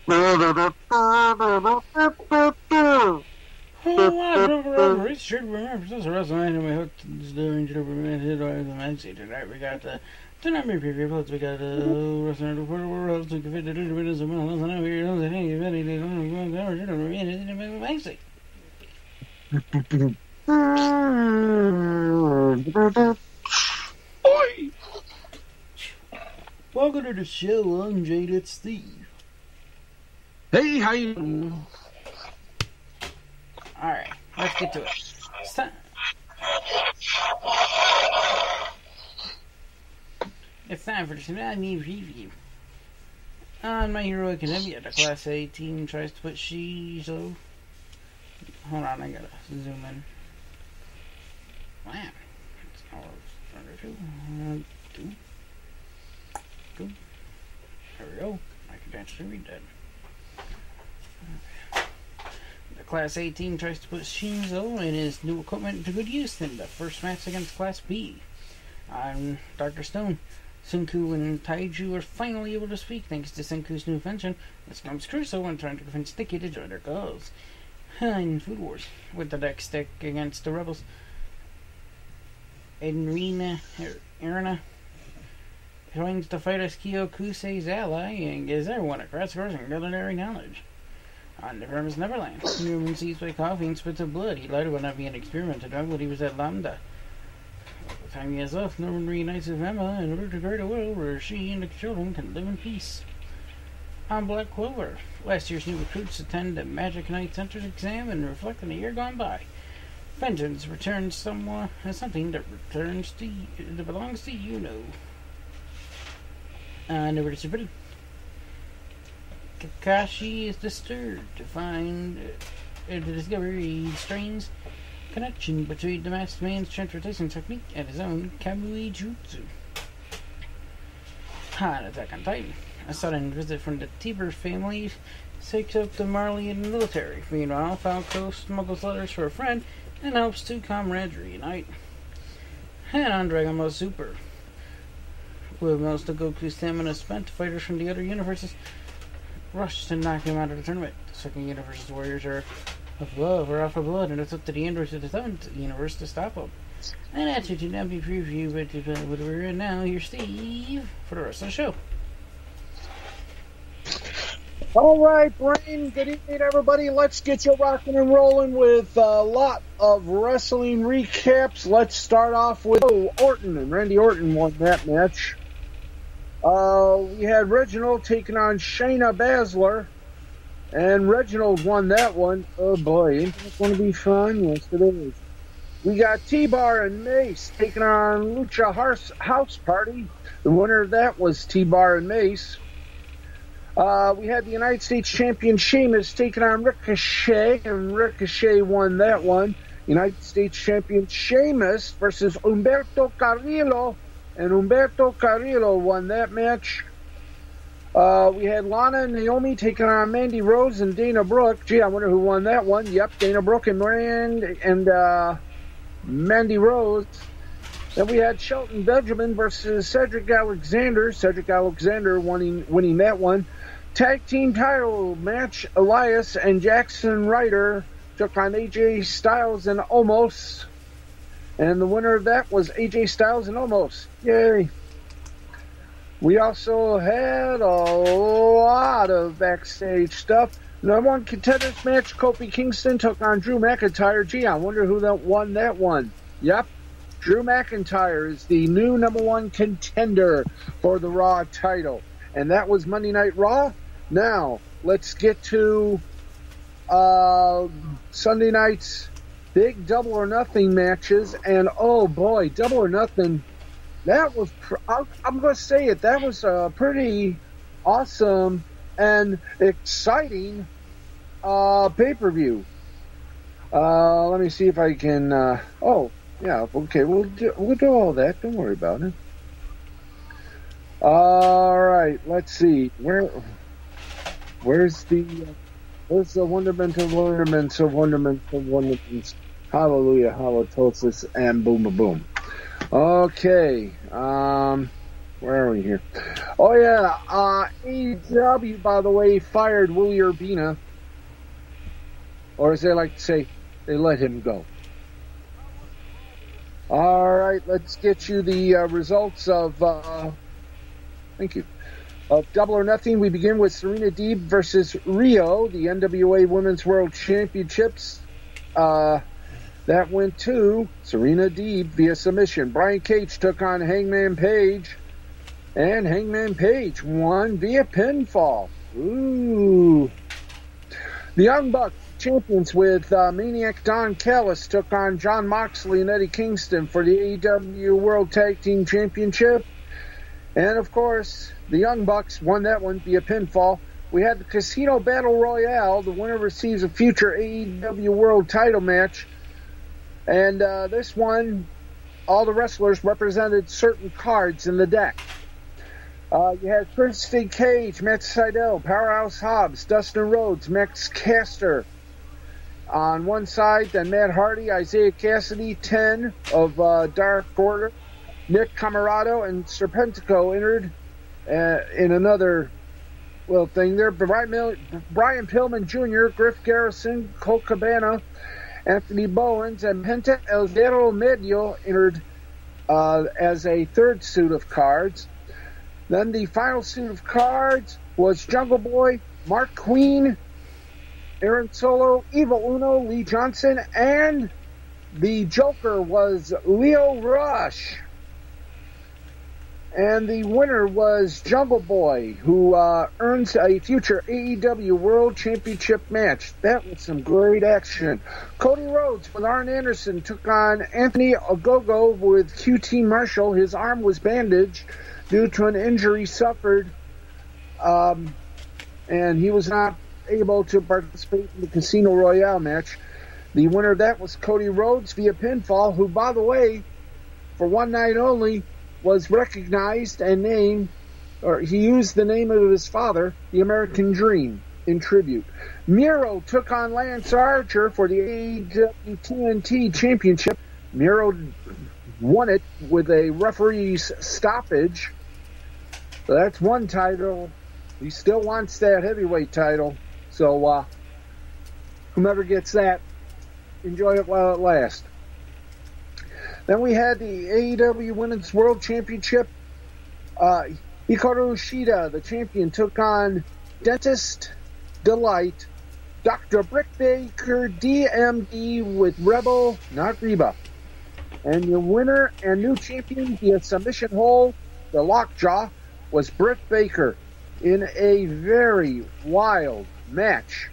I drove around the race should remember this WrestleMania we hooked the Ranger man hit over the Wednesday tonight. We got tonight maybe reports we got wrestling reporter world to fit the minutes of miles and over here on hey if any Wednesday. Oi! Welcome to the show. I'm Jaded Steve. Hey, how you doing? Alright, let's get to it. It's time for the Tsunami review. On My Hero Academia, the Class A team tries to put Shizo. Hold on, I gotta zoom in. Wow. It's all under two. Go. There we go. I can actually read that. The Class A team tries to put Shinzo and his new equipment to good use in the first match against Class B. On Dr. Stone, Senku and Taiju are finally able to speak thanks to Senku's new invention. This comes Crusoe when trying to convince Sticky to join their cause. In Food Wars, with the deck stick against the Rebels, Arena joins to fight as Kyokusei's ally and gives everyone a crash course in culinary knowledge. On the Promised Neverland, Newman seized by coffee and spits of blood. He lied about not being experimented on when he was at Lambda. By the time he has left, Norman reunites with Emma in order to create a world where she and the children can live in peace. On Black Clover, last year's new recruits attend the Magic Knight Center's exam and reflect on the year gone by. Vengeance returns something that belongs to you know. Never disappeared. Kakashi is disturbed to discover a strange connection between the masked man's transportation technique and his own Kamui Jutsu. On Attack on Titan, a sudden visit from the Tiber family shakes up the Marleyan military. Meanwhile, Falco smuggles letters for a friend and helps two comrades reunite. And on Dragon Ball Super, with most of Goku's stamina spent, fighters from the other universes rush to knock him out of the tournament. The second universe's warriors are of love or off of blood, and it's up to the androids of the seventh universe to stop them. And that's your Tsunami preview, but what we're in now, here's Steve for the rest of the show. All right, Brain. Good evening, everybody. Let's get you rocking and rolling with a lot of wrestling recaps. Let's start off with Orton, and Randy Orton won that match. We had Reginald taking on Shayna Baszler, and Reginald won that one. Oh boy, ain't that going to be fun? Yes, it is. We got T-Bar and Mace taking on Lucha House Party. The winner of that was T-Bar and Mace. We had the United States Champion Sheamus taking on Ricochet, and Ricochet won that one. United States Champion Sheamus versus Humberto Carrillo, and Humberto Carrillo won that match. We had Lana and Naomi taking on Mandy Rose and Dana Brooke. Gee, I wonder who won that one. Yep, Dana Brooke and Mandy Rose. Then we had Shelton Benjamin versus Cedric Alexander. Cedric Alexander winning that one. Tag team title match, Elias and Jackson Ryder took on AJ Styles and Omos. And the winner of that was AJ Styles and Omos. Yay. We also had a lot of backstage stuff. Number one contenders match, Kofi Kingston took on Drew McIntyre. Gee, I wonder who won that one. Yep, Drew McIntyre is the new number one contender for the Raw title. And that was Monday Night Raw. Now, let's get to Sunday night's big Double or Nothing matches. And oh boy, Double or Nothing, that was, I'm going to say it, that was a pretty awesome and exciting pay-per-view. Let me see if I can, oh, yeah, okay, we'll do all that. Don't worry about it. All right, let's see. Where's the wonderment of wonderments of wonderments of wonderments? Hallelujah, halitosis, and boom, boom. Okay. Where are we here? Oh, yeah. AEW, by the way, fired Willie Urbina. Or as they like to say, they let him go. All right, let's get you the results of, thank you, of Double or Nothing. We begin with Serena Deeb versus Rio, the NWA Women's World Championships. That went to Serena Deeb via submission. Brian Cage took on Hangman Page, and Hangman Page won via pinfall. Ooh. The Young Bucks, champions with Maniac Don Callis, took on Jon Moxley and Eddie Kingston for the AEW World Tag Team Championship. And, of course, the Young Bucks won that one via pinfall. We had the Casino Battle Royale. The winner receives a future AEW World title match. And this one, all the wrestlers represented certain cards in the deck. You had Christopher Cage, Matt Sydal, Powerhouse Hobbs, Dustin Rhodes, Max Caster on one side. Then Matt Hardy, Isaiah Cassidy, 10 of Dark Order. Nick Camarado and Serpentico entered in another little thing there. Brian Pillman Jr., Griff Garrison, Colt Cabana, Anthony Bowens, and Penta El Zero Medio entered as a third suit of cards. Then the final suit of cards was Jungle Boy, Mark Queen, Aaron Solo, Evil Uno, Lee Johnson, and the Joker was Leo Rush. And the winner was Jungle Boy, who earns a future AEW World Championship match. That was some great action. Cody Rhodes with Arn Anderson took on Anthony Ogogo with QT Marshall. His arm was bandaged due to an injury suffered, and he was not able to participate in the Casino Royale match. The winner of that was Cody Rhodes via pinfall, who, by the way, for one night only, was recognized and named, or he used the name of his father, the American Dream, in tribute. Miro took on Lance Archer for the AEW TNT Championship. Miro won it with a referee's stoppage. So that's one title. He still wants that heavyweight title. So whomever gets that, enjoy it while it lasts. Then we had the AEW Women's World Championship. Hikaru Shida, the champion, took on Dentist Delight, Dr. Britt Baker, DMD with Rebel, not Reba. And your winner and new champion via submission hold, the Lockjaw, was Britt Baker in a very wild match.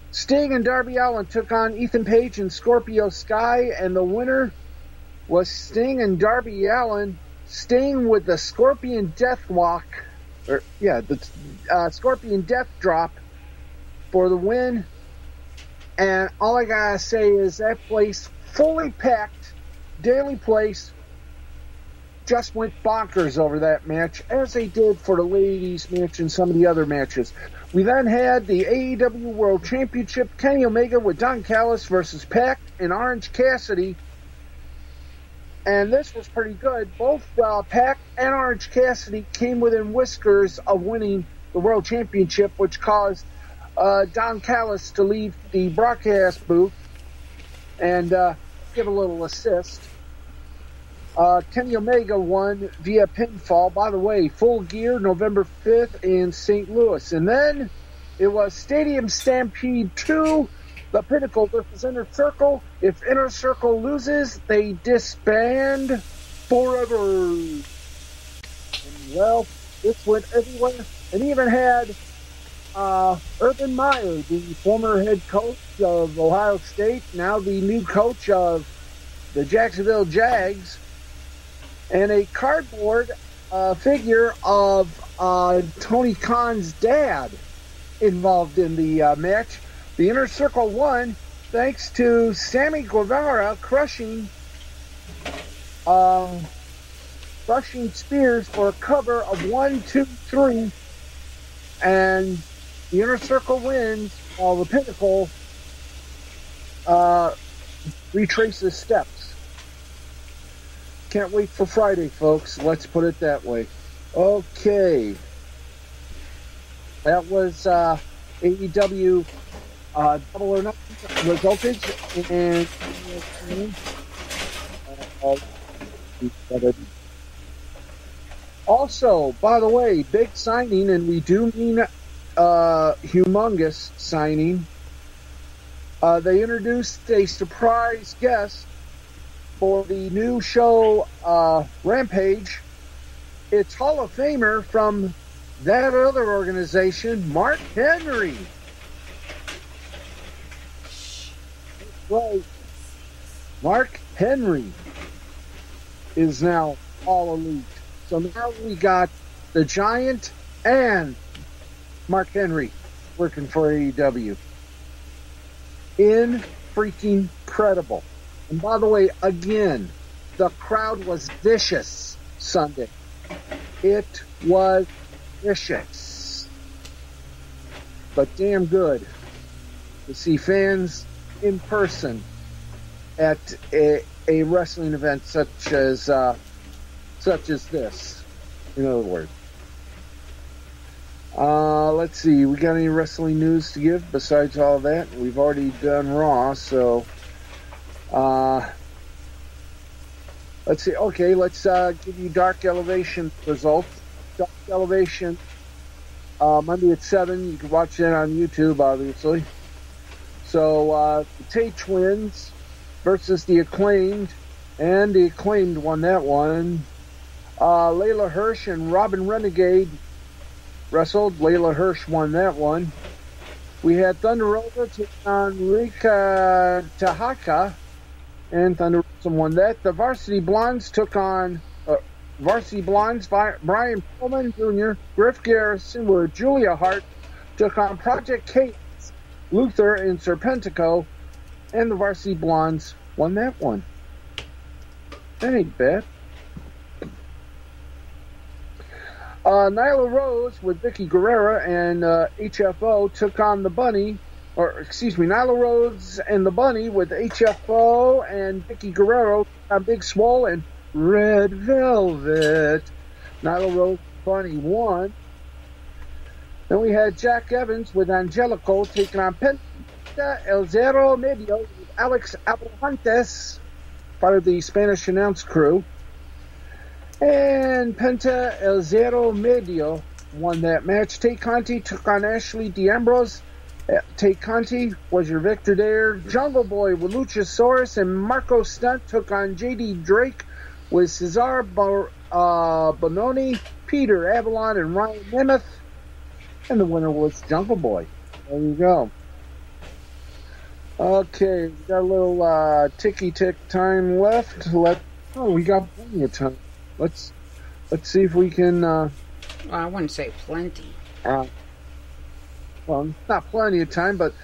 Sting and Darby Allin took on Ethan Page and Scorpio Sky, and the winner was Sting and Darby Allin. Sting with the Scorpion Death Walk, Scorpion Death Drop for the win. And all I gotta say is that place fully packed, Daily Place just went bonkers over that match, as they did for the ladies match and some of the other matches. We then had the AEW World Championship, Kenny Omega with Don Callis versus Pac and Orange Cassidy. And this was pretty good. Both Pac and Orange Cassidy came within whiskers of winning the World Championship, which caused Don Callis to leave the broadcast booth and give a little assist. Kenny Omega won via pinfall. By the way, Full Gear, November 5th in St. Louis. And then it was Stadium Stampede 2, the Pinnacle versus Inner Circle. If Inner Circle loses, they disband forever. And, well, this went everywhere. And even had Urban Meyer, the former head coach of Ohio State, now the new coach of the Jacksonville Jags, and a cardboard figure of Tony Khan's dad involved in the match. The Inner Circle won thanks to Sammy Guevara crushing Spears for a cover of 1, 2, 3, and the Inner Circle wins while the Pinnacle retraces steps. can't wait for Friday, folks. Let's put it that way. Okay. That was AEW Double or Nothing resulted in also, by the way, big signing, and we do mean humongous signing. They introduced a surprise guest for the new show Rampage. It's Hall of Famer from that other organization, Mark Henry. Right. Mark Henry is now All Elite. So now we got the Giant and Mark Henry working for AEW. In freaking credible. And by the way, again, the crowd was vicious Sunday. It was vicious. But damn good to see fans in person at a wrestling event such as this. In other words. Let's see. We got any wrestling news to give besides all that? We've already done Raw, so let's see. Okay, let's give you Dark Elevation results. Dark Elevation Monday at 7. You can watch that on YouTube, obviously. So the Tate Twins versus the Acclaimed, and the Acclaimed won that one. Layla Hirsch and Robin Renegade wrestled. Layla Hirsch won that one. We had Thunder Rosa take on Rika Tahaka, and Thunder Rosa won that. The Varsity Blondes took on Brian Pillman Jr., Griff Garrison, with Julia Hart took on Project Chaos, Luther and Serpentico, and the Varsity Blondes won that one. That ain't bad. Nyla Rose with Vicky Guerrero and HFO took on the Bunny, Nyla Rose and the Bunny with HFO and Vicky Guerrero on Big Swole and Red Velvet. Nyla Rose Bunny won. Then we had Jack Evans with Angelico taking on Penta El Zero Medio with Alex Abrahantes, part of the Spanish announce crew. And Penta El Zero Medio won that match. Tay Conti took on Ashley D'Ambrose. Tay Conti was your victor there. Jungle Boy with Luchasaurus and Marco Stunt took on JD Drake with Cesar Bononi, Peter Avalon, and Ryan Nemeth. And the winner was Jungle Boy. There you go. Okay, we got a little ticky-tick time left. We got plenty of time. Let's see if we can. Well, I wouldn't say plenty. Well, not plenty of time, but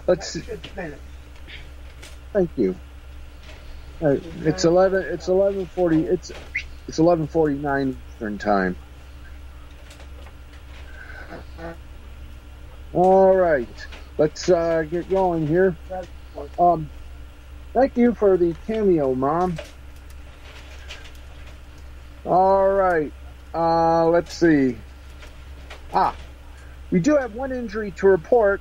let's. Thank you. It's 11:40. It's 11:49 Eastern time. All right, let's get going here. Thank you for the cameo, Mom. All right, let's see. We do have one injury to report,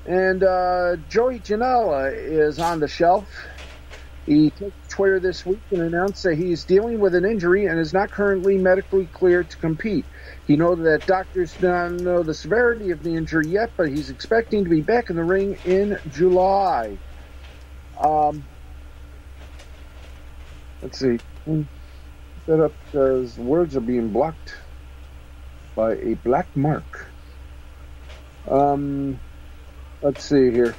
and Joey Janela is on the shelf. He took to Twitter this week and announced that he is dealing with an injury and is not currently medically cleared to compete. He noted that doctors do not know the severity of the injury yet, but he's expecting to be back in the ring in July. Let's see. Set up says words are being blocked by a black mark. Let's see here.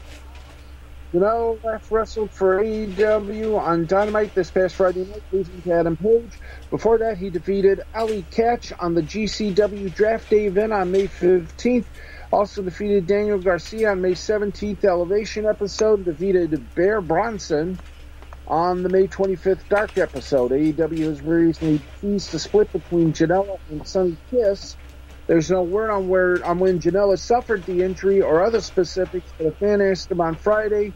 Last wrestled for AEW on Dynamite this past Friday night, losing to Adam Page. Before that, he defeated Ali Catch on the GCW Draft Day event on May 15th. Also defeated Daniel Garcia on May 17th Elevation episode. Defeated Bear Bronson on the May 25th Dark episode. AEW has recently teased the split between Janela and Sonny Kiss. There's no word on when Janela suffered the injury or other specifics, but a fan asked him on Friday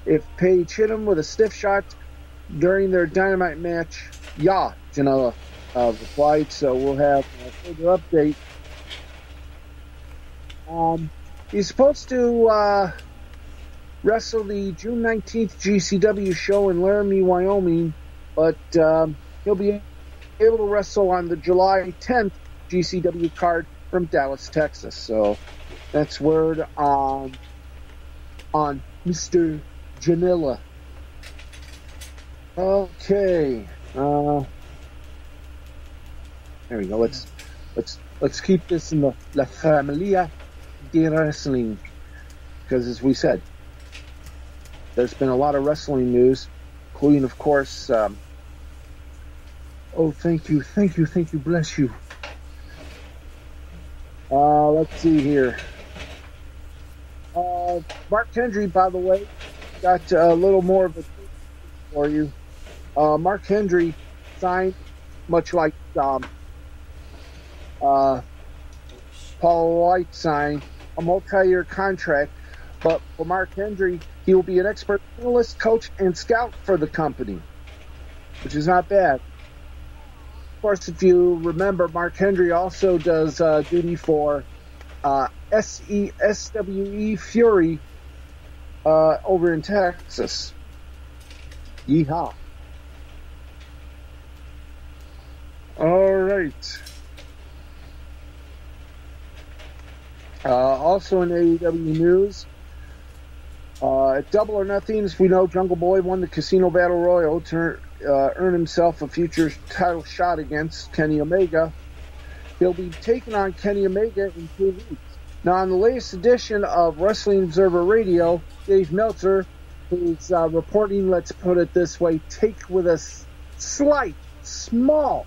if Page hit him with a stiff shot during their Dynamite match, yeah, Janela replied. So we'll have a further update. He's supposed to wrestle the June 19th GCW show in Laramie, Wyoming, but he'll be able to wrestle on the July 10th GCW card from Dallas, Texas. So that's word on Mr. Janela. Okay. There we go. Let's keep this in the La Familia de Wrestling, because as we said, there's been a lot of wrestling news, including, of course, thank you, bless you. Let's see here. Mark Hendry, by the way, got a little more of a for you. Mark Hendry signed, much like Paul White signed, a multi-year contract. But for Mark Hendry, he will be an expert analyst, coach, and scout for the company, which is not bad. Of course, if you remember, Mark Hendry also does duty for SWE Fury over in Texas. Yeehaw. All right. Also in AEW news, at Double or Nothing, as we know, Jungle Boy won the Casino Battle Royal to earn himself a future title shot against Kenny Omega. He'll be taking on Kenny Omega in 2 weeks. Now, on the latest edition of Wrestling Observer Radio, Dave Meltzer, who's reporting, let's put it this way, take with a slight, small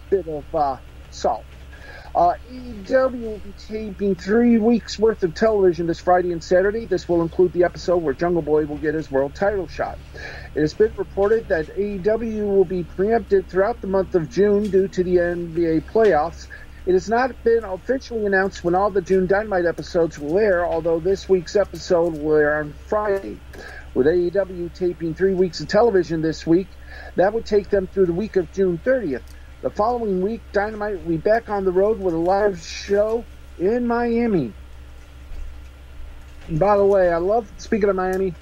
bit of salt. AEW will be taping 3 weeks worth of television this Friday and Saturday. This will include the episode where Jungle Boy will get his world title shot. It has been reported that AEW will be preempted throughout the month of June due to the NBA playoffs. It has not been officially announced when all the June Dynamite episodes will air, although this week's episode will air on Friday. With AEW taping 3 weeks of television this week, that would take them through the week of June 30th. The following week, Dynamite will be back on the road with a live show in Miami. And by the way, speaking of Miami,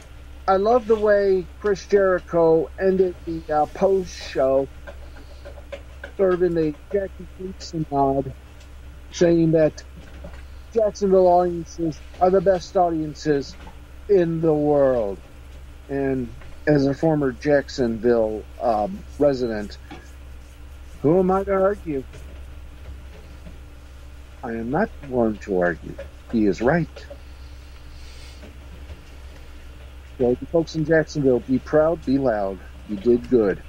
I love the way Chris Jericho ended the post-show, sort of in the Jackie Gleason nod, saying that Jacksonville audiences are the best audiences in the world. And as a former Jacksonville resident, who am I to argue? I am not going to argue. He is right. So, you folks in Jacksonville, be proud, be loud. You did good.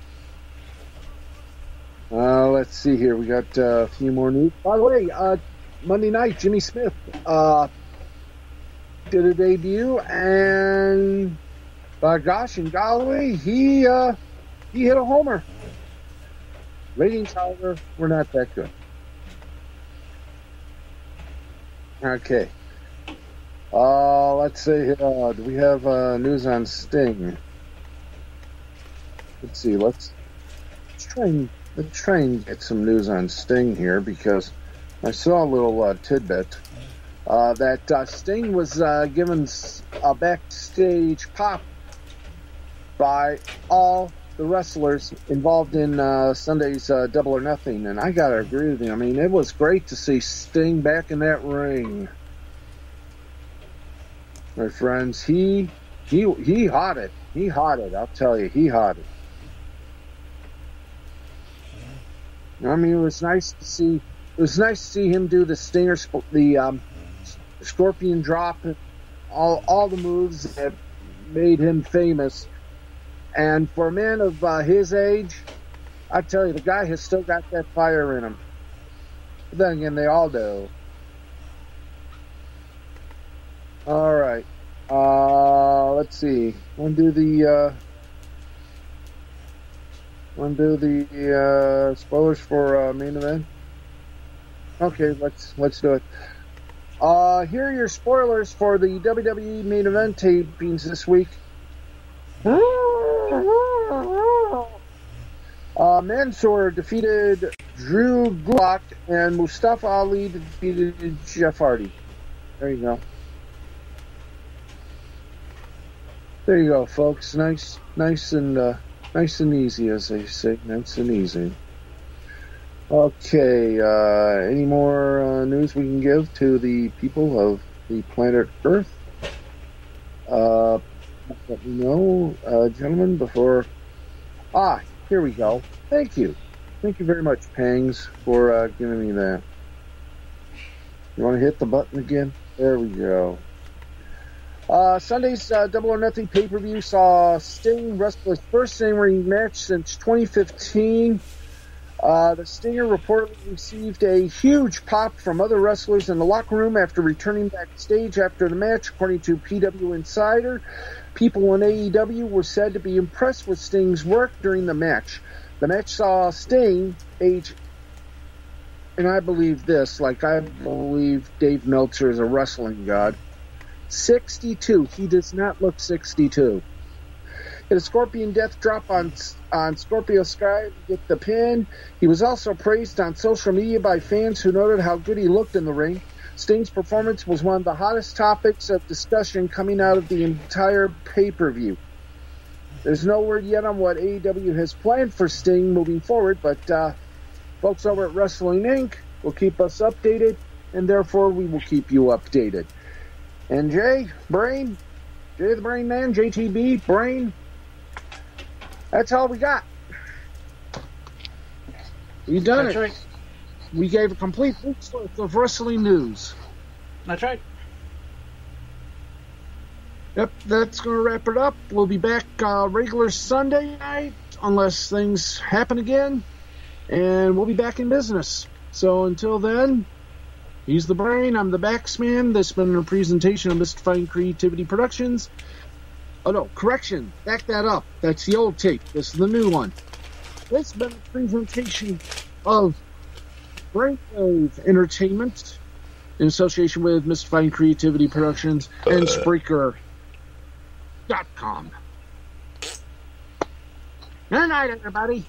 Let's see here. We got a few more news. By the way, Monday night, Jimmy Smith did a debut, and by gosh and golly, he hit a homer. Ratings, however, were not that good. Okay. Let's see. Do we have news on Sting? Let's see. Let's try and get some news on Sting here, because I saw a little tidbit that Sting was given a backstage pop by all the wrestlers involved in Sunday's Double or Nothing, and I gotta agree with you. I mean, it was great to see Sting back in that ring. My friends, he hot it. He hot it. I'll tell you, he hot it. I mean, it was nice to see. It was nice to see him do the Stinger, the Scorpion drop, and all the moves that made him famous. And for a man of his age, I tell you, the guy has still got that fire in him. But then again, they all do. All right. Let's see. Want to do the spoilers for main event? Okay, let's do it. Here are your spoilers for the WWE main event tapings this week. Mansoor defeated Drew Gulak, and Mustafa Ali defeated Jeff Hardy. There you go. There you go, folks. Nice and easy, as they say. Nice and easy. Okay. Any more news we can give to the people of the planet Earth? Let me know, gentlemen, before. Here we go. Thank you. Thank you very much, Pangs, for giving me that. You want to hit the button again? There we go. Sunday's Double or Nothing pay-per-view saw Sting wrestle his first in-ring match since 2015. The Stinger reportedly received a huge pop from other wrestlers in the locker room after returning backstage after the match, according to PW Insider. People in AEW were said to be impressed with Sting's work during the match. The match saw Sting age, and I believe this, like I believe Dave Meltzer is a wrestling god, 62. He does not look 62. Hit a Scorpion Death Drop on Scorpio Sky to get the pin. He was also praised on social media by fans who noted how good he looked in the ring. Sting's performance was one of the hottest topics of discussion coming out of the entire pay-per-view. There's no word yet on what AEW has planned for Sting moving forward, but folks over at Wrestling Inc. will keep us updated, and therefore we will keep you updated. And Jay the Brain Man, JTB, Brain, that's all we got. You done That's it. Right. We gave a complete week's worth of wrestling news. That's right. Yep, that's going to wrap it up. We'll be back regular Sunday night, unless things happen again, and we'll be back in business. So until then, he's the Brain, I'm the Baxman. This has been a presentation of Mystifying Creativity Productions. Oh no, correction, back that up. That's the old tape. This is the new one. This has been a presentation of Brainwave Entertainment in association with Mystifying Creativity Productions and Spreaker.com. Good night, everybody.